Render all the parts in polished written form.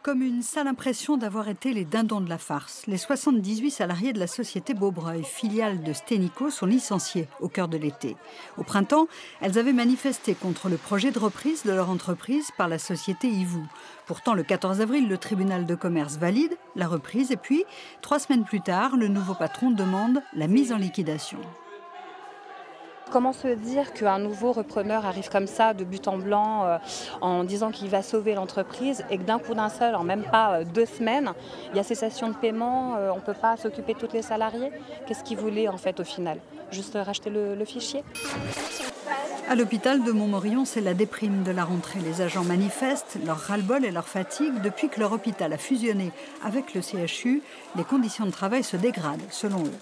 Comme une sale impression d'avoir été les dindons de la farce. Les 78 salariés de la société Beaubreuil, filiale de Stenico, sont licenciés au cœur de l'été. Au printemps, elles avaient manifesté contre le projet de reprise de leur entreprise par la société Yvou. Pourtant, le 14 avril, le tribunal de commerce valide la reprise et puis, 3 semaines plus tard, le nouveau patron demande la mise en liquidation. Comment se dire qu'un nouveau repreneur arrive comme ça, de but en blanc, en disant qu'il va sauver l'entreprise et que d'un coup d'un seul, en même pas 2 semaines, il y a cessation de paiement, on ne peut pas s'occuper de tous les salariés? Qu'est-ce qu'il voulait en fait au final? Juste racheter le fichier? À l'hôpital de Montmorillon, c'est la déprime de la rentrée. Les agents manifestent leur ras-le-bol et leur fatigue. Depuis que leur hôpital a fusionné avec le CHU, les conditions de travail se dégradent, selon eux.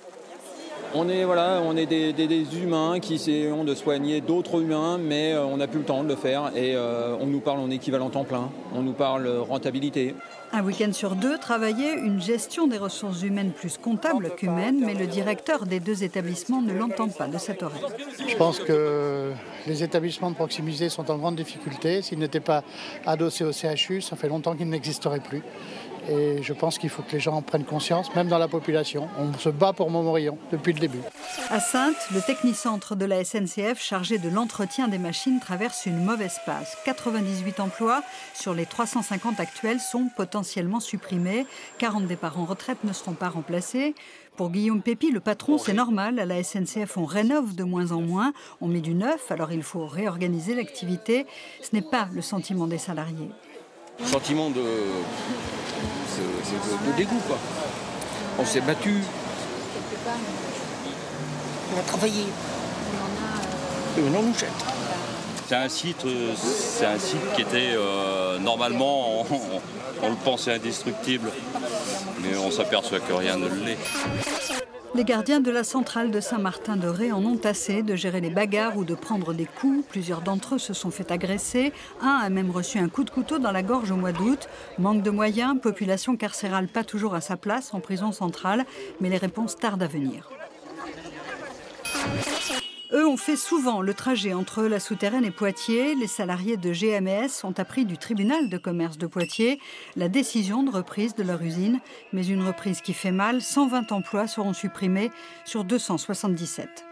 On est des humains qui essayons de soigner d'autres humains, mais on n'a plus le temps de le faire et on nous parle en équivalent temps plein, on nous parle rentabilité. Un week-end sur 2, travailler une gestion des ressources humaines plus comptable qu'humaine, mais le directeur des 2 établissements ne l'entend pas de cette oreille. Je pense que les établissements de proximité sont en grande difficulté. S'ils n'étaient pas adossés au CHU, ça fait longtemps qu'ils n'existeraient plus. Et je pense qu'il faut que les gens en prennent conscience, même dans la population. On se bat pour Montmorillon depuis le début. À Saintes, le technicentre de la SNCF chargé de l'entretien des machines traverse une mauvaise passe. 98 emplois sur les 350 actuels sont potentiellement supprimés. 40 départs en retraite ne seront pas remplacés. Pour Guillaume Pépi, le patron, c'est normal. À la SNCF, on rénove de moins en moins. On met du neuf, alors il faut réorganiser l'activité. Ce n'est pas le sentiment des salariés. Sentiment de dégoût, quoi. On s'est battu. On a travaillé. Et maintenant on nous jette. C'est un site qui était normalement, on le pensait indestructible, mais on s'aperçoit que rien ne l'est. Les gardiens de la centrale de Saint-Martin-de-Ré en ont assez de gérer les bagarres ou de prendre des coups. Plusieurs d'entre eux se sont fait agresser. Un a même reçu un coup de couteau dans la gorge au mois d'août. Manque de moyens, population carcérale pas toujours à sa place en prison centrale, mais les réponses tardent à venir. Eux ont fait souvent le trajet entre la Souterraine et Poitiers. Les salariés de GMS ont appris du tribunal de commerce de Poitiers la décision de reprise de leur usine. Mais une reprise qui fait mal, 120 emplois seront supprimés sur 277.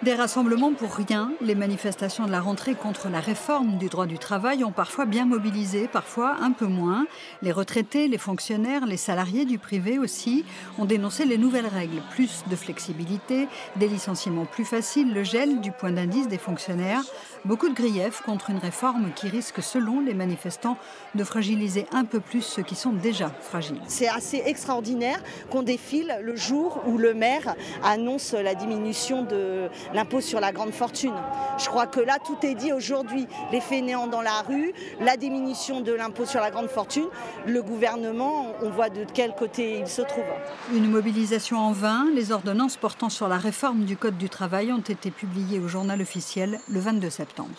Des rassemblements pour rien, les manifestations de la rentrée contre la réforme du droit du travail ont parfois bien mobilisé, parfois un peu moins. Les retraités, les fonctionnaires, les salariés du privé aussi ont dénoncé les nouvelles règles. Plus de flexibilité, des licenciements plus faciles, le gel du point d'indice des fonctionnaires. Beaucoup de griefs contre une réforme qui risque, selon les manifestants, de fragiliser un peu plus ceux qui sont déjà fragiles. C'est assez extraordinaire qu'on défile le jour où le maire annonce la diminution de l'impôt sur la grande fortune. Je crois que là, tout est dit aujourd'hui. Les fainéants dans la rue, la diminution de l'impôt sur la grande fortune. Le gouvernement, on voit de quel côté il se trouve. Une mobilisation en vain. Les ordonnances portant sur la réforme du Code du travail ont été publiées au journal officiel le 22 septembre.